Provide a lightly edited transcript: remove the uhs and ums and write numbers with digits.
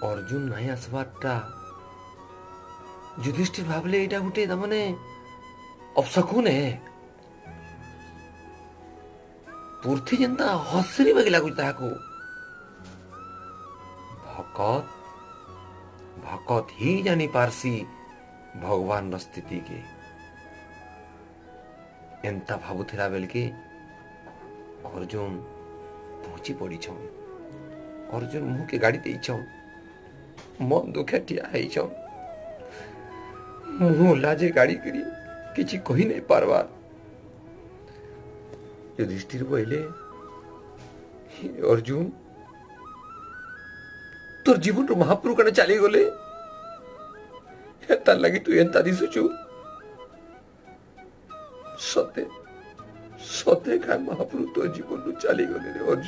अर्जुन नहीं आसबारटा युधिष्ठिर भावले एटा गुटे तामाने अपशकुन है। पूर्थी जनता हसरी बागी लगुच ताको। भकत भकत ही जानी पारसी भगवान स्थिति के। एंता भावुथिला बेल के अर्जुन पहुंची पड़ी छन। अर्जुन मुह के गाड़ी दे छन। मन दुखे ठिया है छन। मुह लाजे गाड़ी करी किछि कही नहीं पारबार। युधिष्ठिर बोले अर्जुन तोर जीवन रो महाप्रभु कने चली गले तार लगी तू एंता दिसुचु। सते सते का महाप्रभु तो जीवन रो चली गले रे अर्जुन।